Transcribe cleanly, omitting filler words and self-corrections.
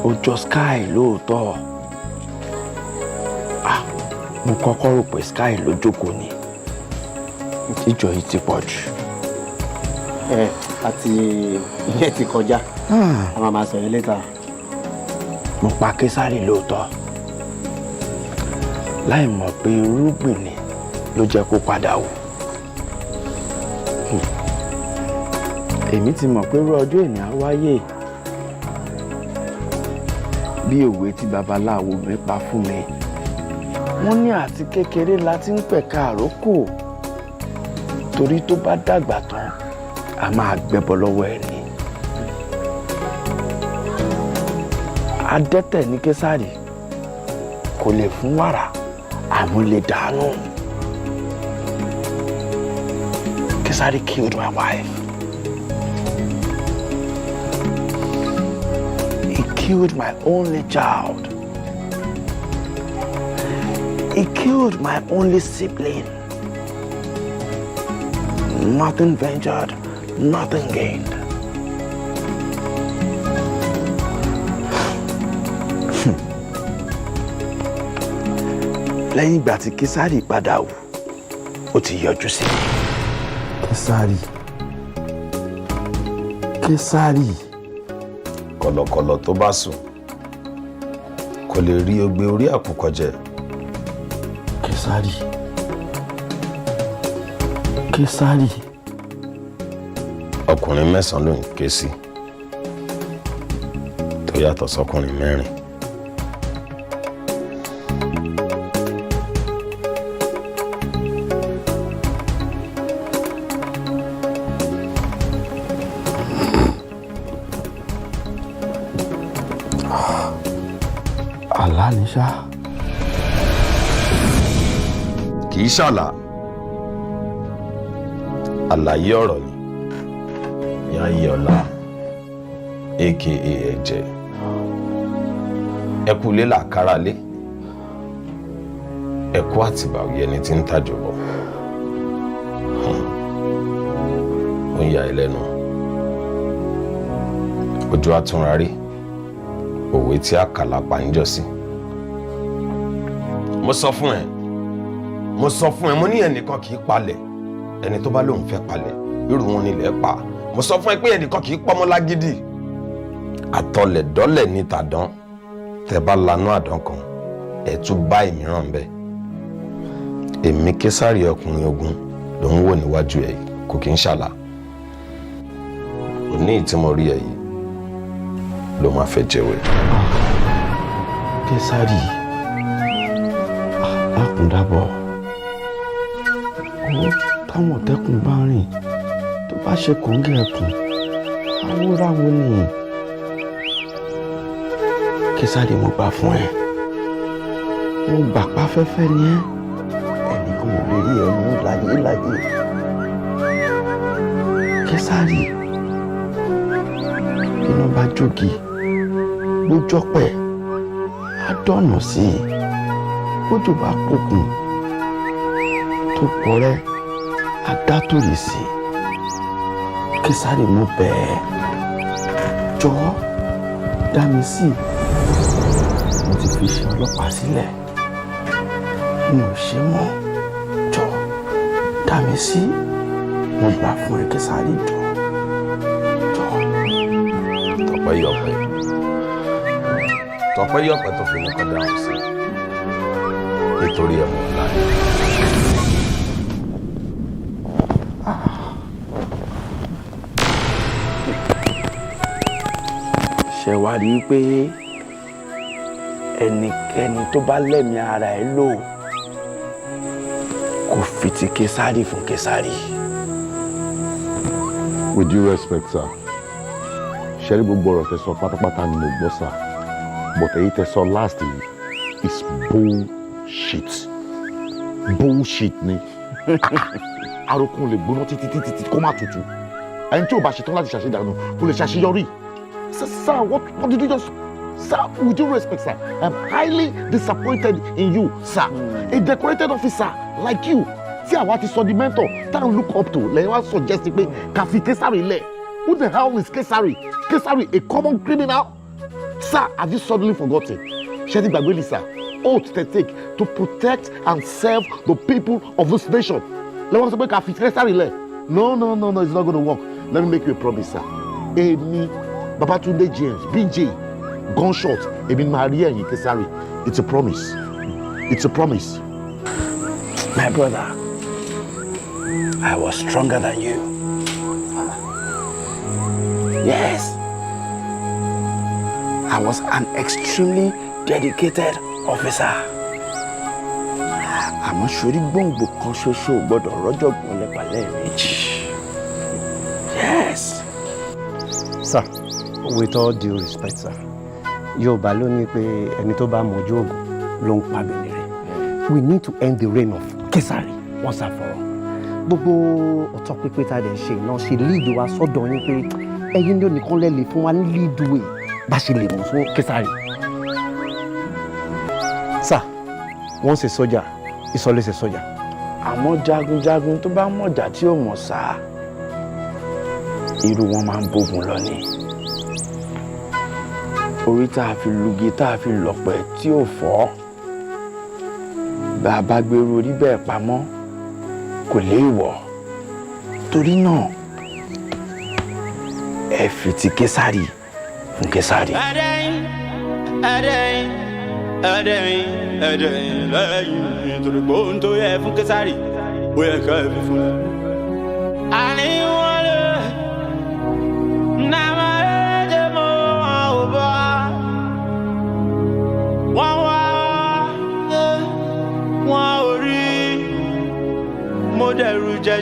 ó jọ Sky lóòótọ́. Mo kọ́kọ́ rò pé Sky ló jókòó ni. Ìjọ yìí ti pọ̀ jù. Àti ìyẹn ti kọjá. A máa sọ yẹn létà. Mo pa Sesari lóòótọ́. Láì mọ̀ pé irúgbìn ni ló jẹ́ kó padà wù. Èmi ti mọ̀ pé irú ọjọ́ ènìyàn á wáyé. Bí òwe tí babaláwo mi pa fún mi. Wọ́n ní àti kékeré la ti ń pẹ̀ka àrókò. Torí tó bá dàgbà tán, a máa gbẹ́bọ lọ́wọ́ ẹ̀ ni. Adẹ́tẹ̀ ní Sesari kò lè fún wàrà àmọ́ lè dànù. Sesari killed my wife. He killed my only child. He killed my only sibling. Nothing ventured, nothing gained. Lẹ́yìn ìgbà tí Sesari padà wù, ó ti yọjú sí mi. Sesari. Kọ̀lọ̀kọ̀lọ̀ tó bá sùn kò lè rí ogbe orí àkùkọ jẹ. Sesari. Ọkùnrin 9 ló ń ké sí tó yàtọ̀ sọ́kùnrin 4. Àlá ni ṣá. Kì í ṣàlà. Àlàyé ọ̀rọ̀ ni. Yáyọ̀lá aka ẹ̀jẹ̀. Ẹkú lé làkàrà lé. Ẹkú àtìbà òye ẹni tí ń tàjò bọ̀. Ó ń ya ẹlẹ́nu. Ojú àtúnrarí. Òwe tí àkàlà pa ń jọ sí. Mo sọ fún ẹ. Mo ní ẹnìkan kì í palẹ̀. Ẹni tó bá lóun fẹ́ palẹ̀ irú wọn nílẹ̀ pa. Mo sọ fún ẹ pé ẹnìkan kì í pọ́mọ́ lágídí. Àtọlẹ̀dọ́lẹ̀ ní tàdán. Tẹ bá lanú àdán kan ẹ tún bá ìmíràn bẹ́ẹ̀. Èmi Sesari ọkùnrin ogun ló ń wò níwájú ẹ yìí kò kí ń ṣàlà. Òní tí mo rí ẹ yìí ló máa fẹ́ jẹ́wẹ́. Sesari. Lákùndàbọ̀. Táwọn ọ̀tẹ́kùn bá rìn tó bá ṣe kòńgẹ́ ẹkùn awúráwo ni. Sesari mo gbà fún ẹ. Mo gbà páfẹ́fẹ́ ni ẹ́. Ẹnìkan ò lè rí ẹnu láyé. Sesari. Iná bá jógi lójọ́pẹ̀ á dọ̀nà sí i. Bójú bá pòkùn tó pọ̀rẹ́ á dátòrì sí i. Sesari mo bẹ̀ ẹ́ jọ̀ọ́ dá mi sí. Mo ti fi iṣẹ́ ọlọ́pàá sílẹ̀. Mi ò ṣe mọ́. Jọ̀ọ́ dá mi sí. Mo gbà fún ẹ Sesari jọ̀ọ́. Tọ́pẹ́ yọ̀pẹ̀ tó fi ní kọ́ dáhùn sí nítorí ẹ̀mọ́ ńlá ni. Ṣé wá rí i pé ẹnikẹ́ni tó bá lẹ́mìí ara ẹ̀ lò kò fi ti Sesari fún Sesari. With due respect, sir. Ṣẹ́rí gbogbo ọ̀rọ̀ tẹ́ sọ pátápátá ni mo gbọ́ sà. But èyí tẹ́ sọ last is bullshit. Bullshit ni. Arókùn lè gbóná títí kó má tutù. Ẹni tí ò bá ṣetán láti ṣàṣeyọrí kò lè ṣàṣeyọrí. Sir, what did you just... Sir, with due respect, sir, I'm highly disappointed in you, sir. A decorated officer like you, tí àwa ti sọ di mentor, tá à ń look up to, lẹ́yìn wá suggest pé ká fi Sesari lẹ̀. Who the hell is Sesari? Sesari, a common criminal? Sir, have you suddenly forgotten? Shedi Bagbeli, sir, oath they take to protect and serve the people of this nation. No, it's not going to work. Let me make you a promise, sir. Emi, Babatunde James, BJ, gunshot, Emi Maria and Sesari. It's a promise. It's a promise. My brother, I was stronger than you. Yes. I was an extremely dedicated officer. Àmọ́ sórí gbòǹgbò kan ṣoṣo gbọ́dọ̀ rọ́jò gbọ́n lẹ́pa lẹ́ẹ̀mejì. Yes. Sir, with all due respect, sir, Yorùbá ló ní pé ẹni tó bá mọ̀jú ògùn ló ń pa bẹ̀rẹ̀. We need to end the reign of Sesari once and for all. Gbogbo ọ̀tọ̀ pípé tá a dẹ̀ ṣe iná ṣe lead wa sọ́dọ̀ yín pé ẹ̀yin ló nìkan lè lè fún wa ní lead way bá ṣe lè mú fún Sesari. Sir, once a soldier is always a soldier. Àmọ́ jagunjagun tó bá mọ̀jà tí ò mọ̀ sá irú wọn máa ń bógun lọ ni. Orí tá a fi lugi tá a fi lọ̀pẹ̀ tí ò fọ́. Bá a bá gbèrú orí bẹ́ẹ̀ pamọ́ kò léèwọ̀. Torí náà ẹ fi ti Sesari fún Sesari. Lẹ́yìn torí gbóhùn tó yẹ fún Sesari ó yẹ ká ẹ fi fún un. Àní wọ́n lè nàmọ́ ẹ̀jẹ̀ mọ́ wọn ò bá wọn wá wọn ò rí mo dẹ̀rù jẹjẹ.